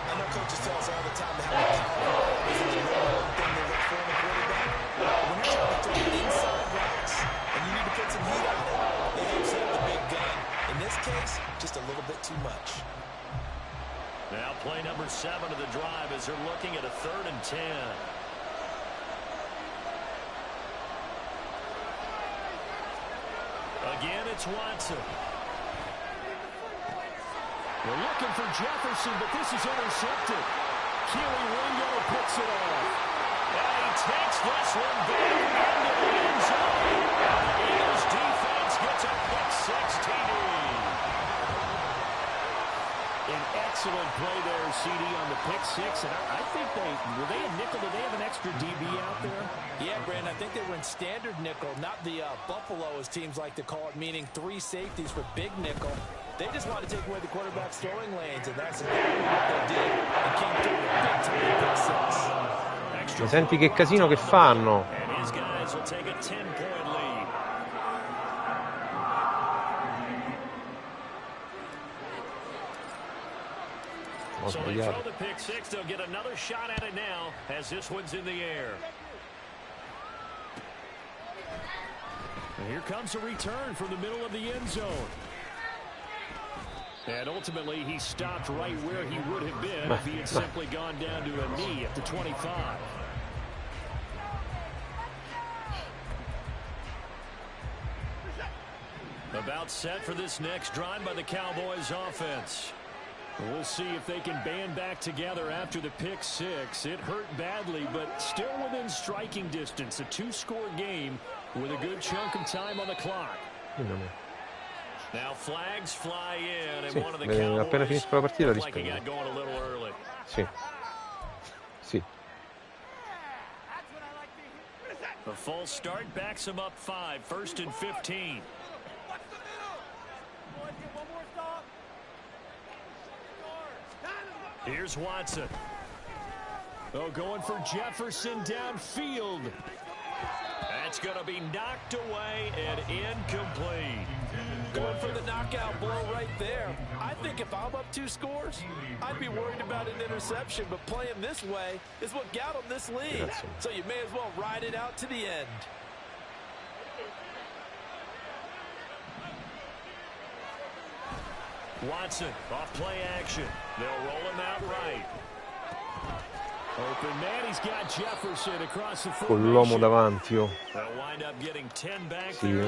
I know coaches tell us all the time to have a power isn't the number one thing they look for in a quarterback. When you're trying to throw inside routes and you need to put some heat on it, it helps you have the big gun. In this case, just a little bit too much. Now play number 7 of the drive as they're looking at a 3rd and 10. Again, it's Watson. They're looking for Jefferson, but this is intercepted. Keely Ringo picks it off. And he takes this one back into the end zone. The Eagles defense gets a pick 6 TD. An excellent play there, CD, on the pick 6. And I think were they a nickel? Did they have an extra DB out there? Yeah, Brandon, I think they were in standard nickel, not the Buffalo, as teams like to call it, meaning 3 safeties for big nickel. They just want to take away the quarterback's throwing lanes, and that's exactly what they did. And came through with a big-time pick 6. Senti che casino che fanno. And his guys will take a 10-point lead. So they throw the pick 6. They'll get another shot at it now as this one's in the air. And here comes a return from the middle of the end zone. And ultimately, he stopped right where he would have been if he had simply gone down to a knee at the 25. About set for this next drive by the Cowboys offense. We'll see if they can band back together after the pick 6. It hurt badly, but still within striking distance. A 2-score game with a good chunk of time on the clock. Now flags fly in, and one of the Cowboys appena finisco la partita looked like he got going a little early. Sì. Sì. The false start backs him up 5, 1st and 15. Here's Watson. Oh, going for Jefferson downfield. That's going to be knocked away and incomplete. Going for the knockout blow right there. I think if I'm up 2 scores, I'd be worried about an interception, but playing this way is what got them this lead. So you may as well ride it out to the end. Watson, off play action. They'll roll him out right. Open man, he's got Jefferson across the Con l'uomo davanti, oh. They'll wind up getting 10 back Sì, there.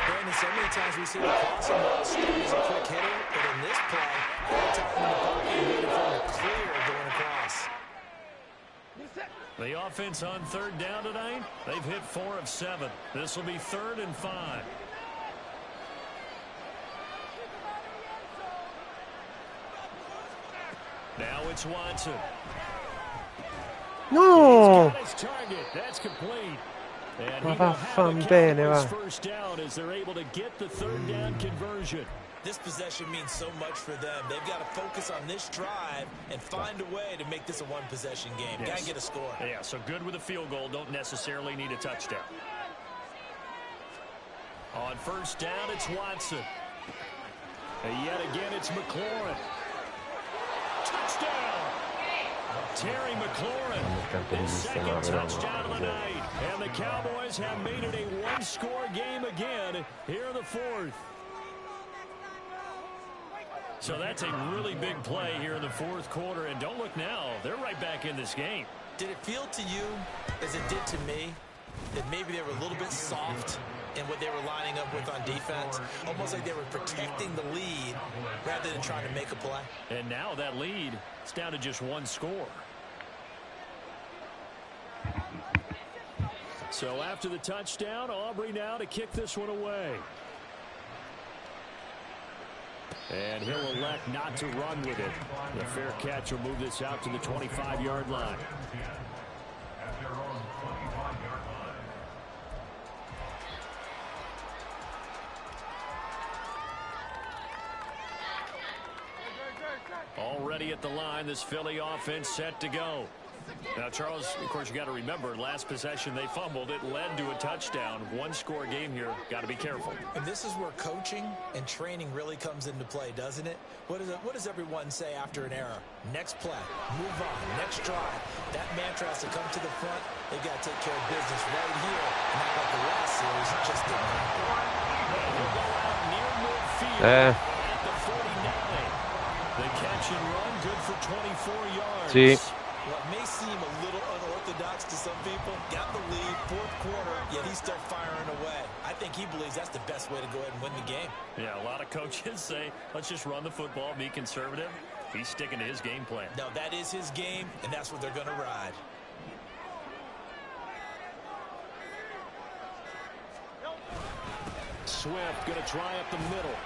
Brandon, so many times we see the crossing ball start as a quick hitter, but in this play, all time in the pocket and waiting for him to clear going across. The offense on 3rd down tonight, they've hit 4 of 7. This will be 3rd and 5. Now it's Watson. No! He's got his target. That's complete. And Ma he will have vaffan the bene, Cowboys va. first down as they're able to get the 3rd down conversion. This possession means so much for them. They've got to focus on this drive and find a way to make this a 1-possession game. Yes. Got to get a score. Yeah, so good with a field goal. Don't necessarily need a touchdown. On 1st down, it's Watson. And yet again, it's McLaurin. Touchdown! Terry McLaurin, his 2nd touchdown of the night. And the Cowboys have made it a 1-score game again here in the 4th. So that's a really big play here in the 4th quarter. And don't look now, they're right back in this game. Did it feel to you, as it did to me, that maybe they were a little bit soft in what they were lining up with on defense. Almost like they were protecting the lead rather than trying to make a play. And now that lead is down to just one score. So after the touchdown, Aubrey now to kick this one away. And he'll elect not to run with it. The fair catch will move this out to the 25-yard line. At their own 25-yard line. Already at the line, this Philly offense set to go. Now, Charles, of course, you got to remember, last possession they fumbled. It led to a touchdown. One-score game here. Got to be careful. And this is where coaching and training really comes into play, doesn't it? What does everyone say after an error? Next play, move on, next drive. That mantra has to come to the front. They got to take care of business right here. Not like the last series, it just didn't happen. He'll go out near midfield at the 49. The catch and run, good for 24 yards. Sì. What may seem a little unorthodox to some people, got the lead, fourth quarter, yet he's still firing away. I think he believes that's the best way to go ahead and win the game. Yeah, a lot of coaches say, let's just run the football, be conservative. He's sticking to his game plan. No, that is his game, and that's what they're going to ride. Swift going to try up the middle.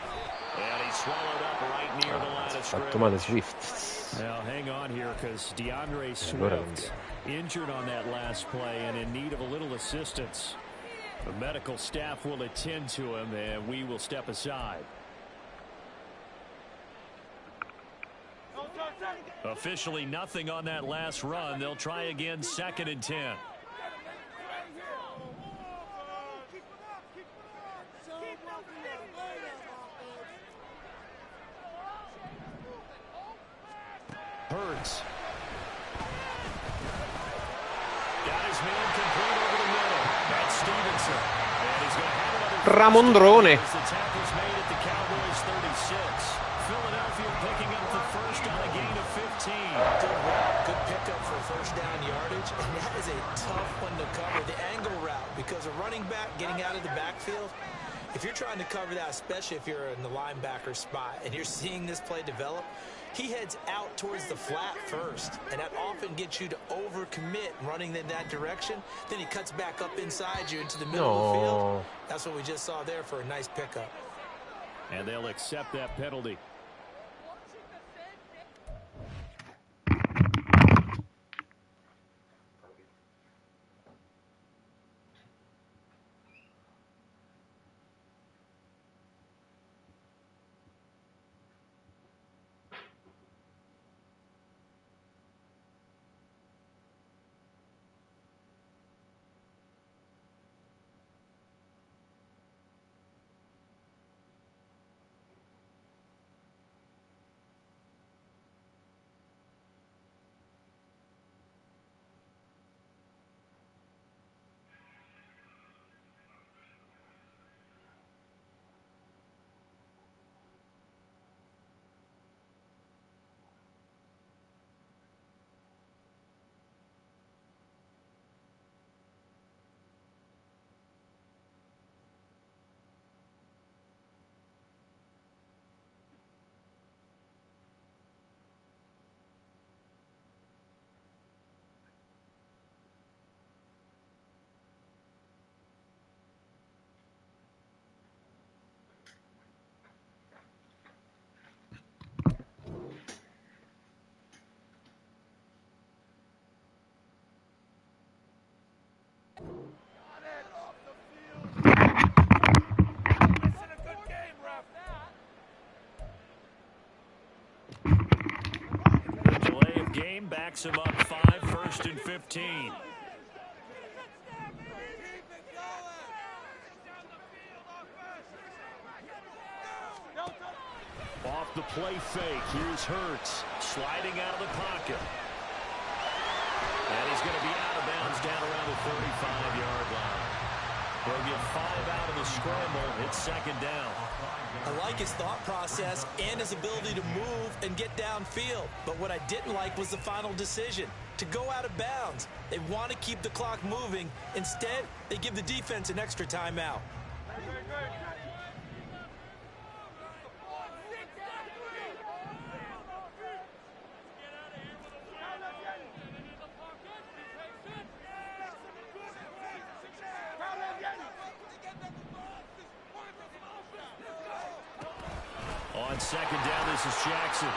And he swallowed up right near the line of Fatto male scrimmage. Swift. Now, hang on here because DeAndre Swift injured on that last play and in need of a little assistance. The medical staff will attend to him, and we will step aside. Officially nothing on that last run. They'll try again, 2nd and 10. Hurts. Got his man complete over the middle. That's Stevenson. And he's going to have another. Ramondrone. As the tackle's made at the Cowboys 36. Philadelphia picking up the first on a gain of 15. Good route, good pickup for first down yardage. And that is a tough one to cover, the angle route, because a running back getting out of the backfield, if you're trying to cover that, especially if you're in the linebacker spot and you're seeing this play develop, he heads out towards the flat first, and that often gets you to overcommit running in that direction. Then he cuts back up inside you into the middle of the field. That's what we just saw there for a nice pickup. And they'll accept that penalty. Backs him up 5, 1st and 15. Off the play fake. Here's Hurts sliding out of the pocket. And he's going to be out of bounds down around the 35-yard line. They'll get 5 out of the scramble. It's second down. I like his thought process and his ability to move and get downfield. But what I didn't like was the final decision, to go out of bounds. They want to keep the clock moving. Instead, they give the defense an extra timeout. On second down, this is Jackson.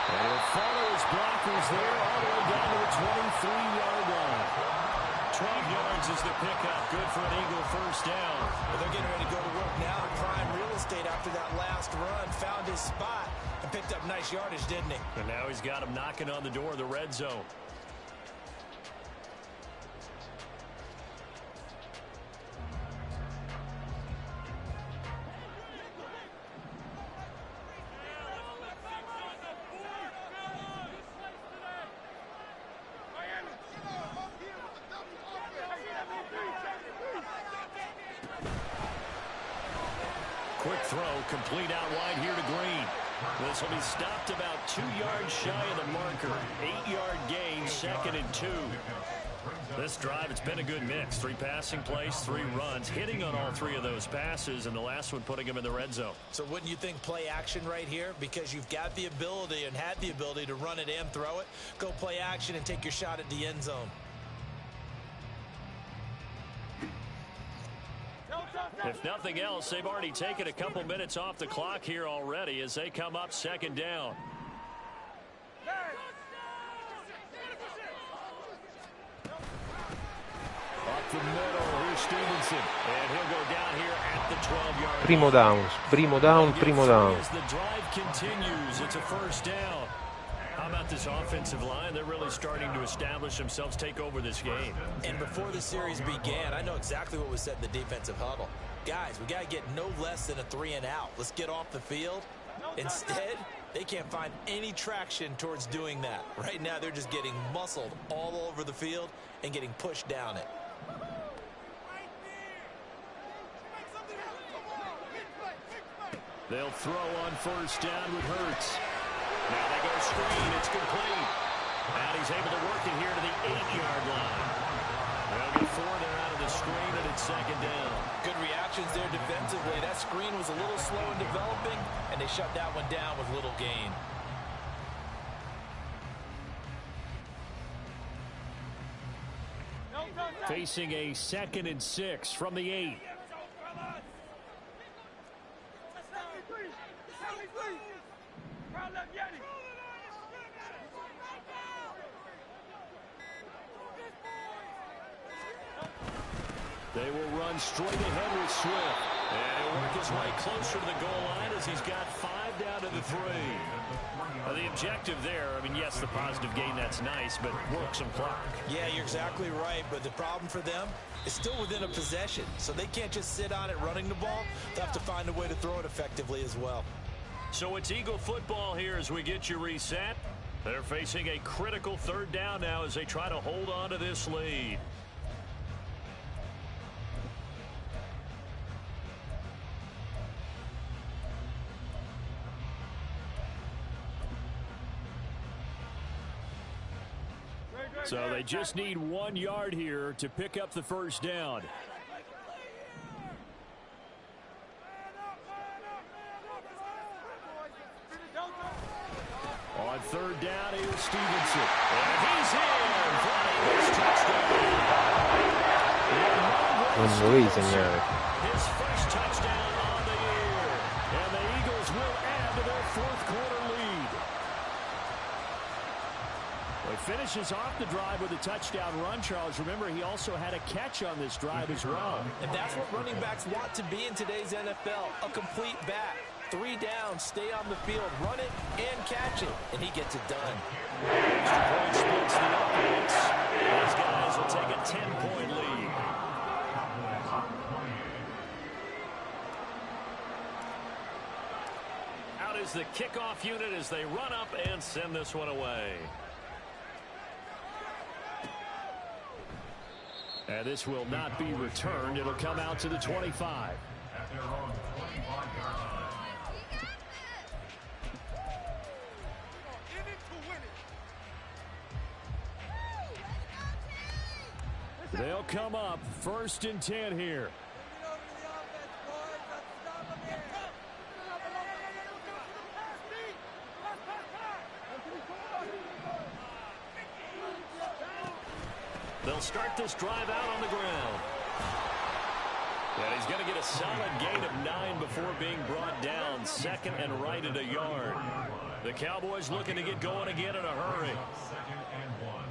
And he'll follow his blockers there all the way down to the 23-yard line. 12 yards is the pickup. Good for an Eagle first down. Well, they're getting ready to go to work now. Prime real estate after that last run. Found his spot and picked up nice yardage, didn't he? And now he's got him knocking on the door of the red zone. Quick throw, complete out wide here to Green. This will be stopped about 2 yards shy of the marker. 8-yard gain, 2nd and 2. This drive, it's been a good mix. 3 passing plays, 3 runs, hitting on all 3 of those passes, and the last one putting him in the red zone. So wouldn't you think play action right here? Because you've got the ability and had the ability to run it and throw it. Go play action and take your shot at the end zone. If nothing else, they've already taken a couple minutes off the clock here already as they come up second down. Up the middle, here's Stevenson. And he'll go down here at the 12-yard line. Primo down, primo down, primo down. As the drive continues, it's a first down. How about this offensive line? They're really starting to establish themselves, take over this game. And before the series began, I know exactly what was said in the defensive huddle. Guys, we got to get no less than a 3 and out. Let's get off the field. Instead, they can't find any traction towards doing that. Right now, they're just getting muscled all over the field and getting pushed down it. They'll throw on first down with Hurts. Now they go screen. It's complete. And he's able to work it here to the 8-yard line. They'll get 4 there out of the screen, and it's second down. Good reactions there defensively. That screen was a little slow in developing, and they shut that one down with little gain. Facing a 2nd and 6 from the 8. They will run straight ahead with Swift. And he'll work his way closer to the goal line as he's got 5 down to the 3. The objective there, I mean, yes, the positive gain, that's nice, but work some clock. Yeah, you're exactly right, but the problem for them is still within a possession, so they can't just sit on it running the ball. They'll have to find a way to throw it effectively as well. So it's Eagle football here as we get you reset. They're facing a critical 3rd down now as they try to hold on to this lead. So they just need 1 yard here to pick up the first down. On 3rd down, here's Stevenson. And he's in for his touchdown. Non dovevi segnare. His first touchdown on the year. And the Eagles will add to their 4th quarter lead. Well, he finishes off the drive with a touchdown run, Charles. Remember, he also had a catch on this drive as well. And that's what running backs want to be in today's NFL, a complete back. 3 down, stay on the field, run it, and catch it. And he gets it done. Extra point splits the offense. These guys will take a 10-point lead. Out is the kickoff unit as they run up and send this one away. And this will not be returned. It'll come out to the 25. At their own 25-yard line. They'll come up 1st and 10 here. They'll start this drive out on the ground. And he's going to get a solid gain of 9 before being brought down. 2nd and right at a yard. The Cowboys looking to get going again in a hurry. 2nd and 1.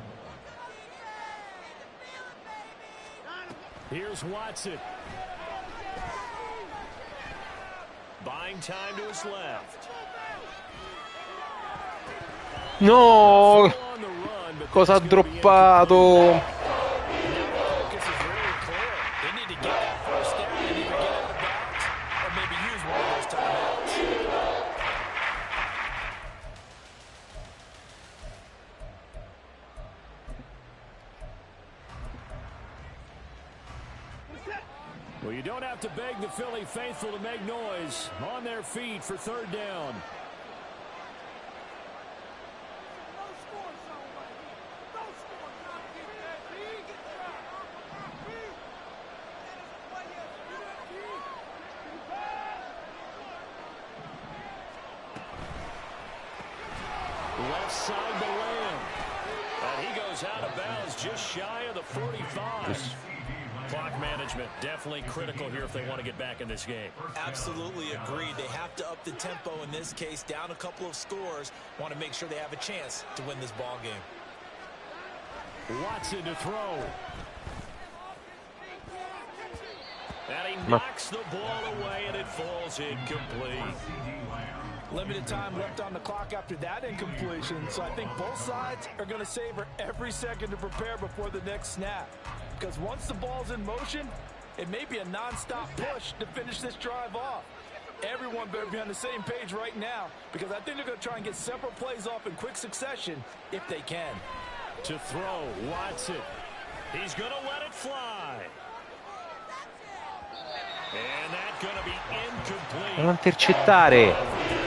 Here's Watson. Buying time to his left. No! Full on the run, but Cosa ha that's gonna be droppato? Focus is really clear. They need to get that first down and either get out of bounds or maybe use one of those timeouts. Well, you don't have to beg the Philly faithful to make noise. On their feet for 3rd down. Left side to Lamb. And he goes out of bounds just shy of the 45. Clock management definitely critical here if they want to get back in this game. Absolutely agreed. They have to up the tempo in this case, down a couple of scores. Want to make sure they have a chance to win this ball game. Watson to throw. And he knocks the ball away, and it falls incomplete. Limited time left on the clock after that incompletion, so I think both sides are going to savor every second to prepare before the next snap. Because once the ball's in motion, it may be a non-stop push to finish this drive off. Everyone better be on the same page right now, because I think they're going to try and get several plays off in quick succession if they can. To throw, Watson. He's going to let it fly. And that's going to be incomplete. Non intercettare.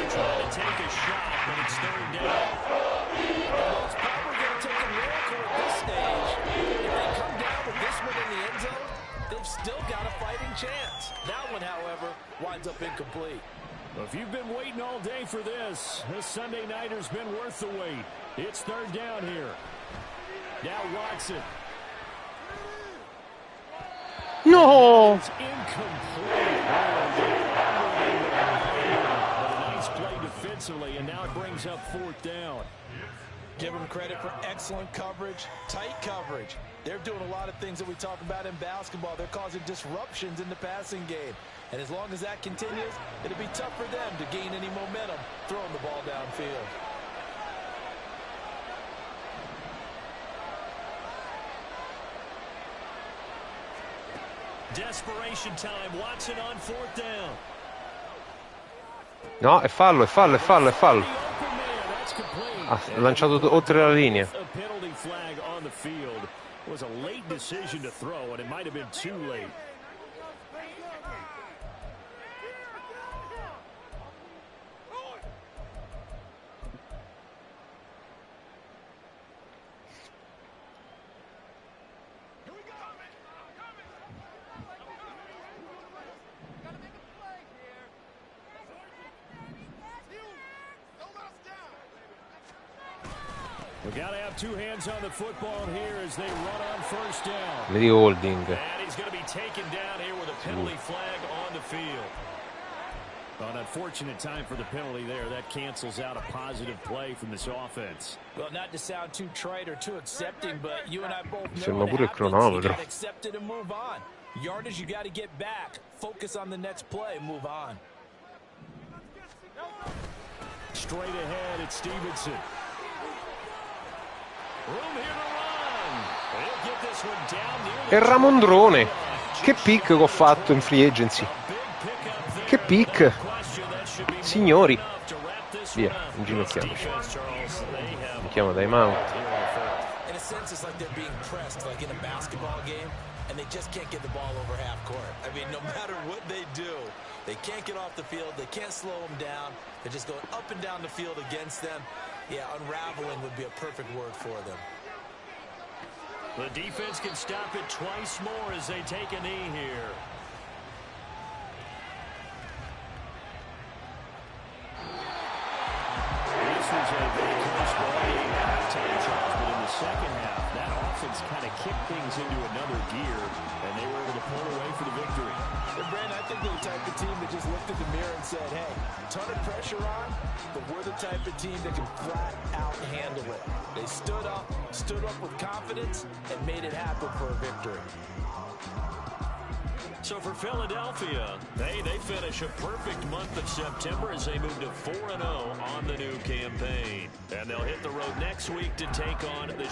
Trying to take a shot, but it's 3rd down. Well, it's probably going to take a miracle at this stage. If they come down with this one in the end zone, they've still got a fighting chance. That one, however, winds up incomplete. Well, if you've been waiting all day for this Sunday nighter's been worth the wait. It's 3rd down here. Now Watson. No! It's incomplete. But a nice play defensively, and now it brings up 4th down. Give them credit for excellent coverage, tight coverage. They're doing a lot of things that we talk about in basketball. They're causing disruptions in the passing game. And as long as that continues, it'll be tough for them to gain any momentum throwing the ball downfield. Desperation time. Watson on 4th down. No, è fallo, è fallo, è fallo, è fallo. Ha lanciato oltre la linea. A penalty flag on the field. It was a late decision to throw, and it might have been too late. We gotta have two hands on the football here as they run on 1st down. Vedi holding. And he's going to be taken down here with a penalty flag on the field. An unfortunate time for the penalty there. That cancels out a positive play from this offense. Well, not to sound too trite or too accepting, but you and I both know Sembra what pure il happens. You cronometro. got to accept it and move on. Yardage, you got to get back. Focus on the next play. Move on. Straight ahead, it's Stevenson. Room here to run. He'll get this one down E Ramondrone. Che pick che ho fatto in free agency. Che pick. Signori. Via, inginocchiamoci. Mi chiamo time out. In a sense, it's like they're being pressed, like in a basketball game. and they just can't get the ball over half court. I mean, no matter what they do, they can't get off the field. They can't slow them down. They're just going up and down the field against them. Yeah, unraveling would be a perfect word for them. The defense can stop it twice more as they take a knee here. This was a very close ball game at halftime, Charles, but in the second half, that offense kind of kicked things into another gear, and they were able to pull away for the victory. And Brandon, I think they're the type of team that just looked in the mirror and said, hey, ton of pressure on, but we're the type of team that can flat out handle it. They stood up with confidence, and made it happen for a victory. So for Philadelphia, they finish a perfect month of September as they move to 4-0 on the new campaign. And they'll hit the road next week to take on the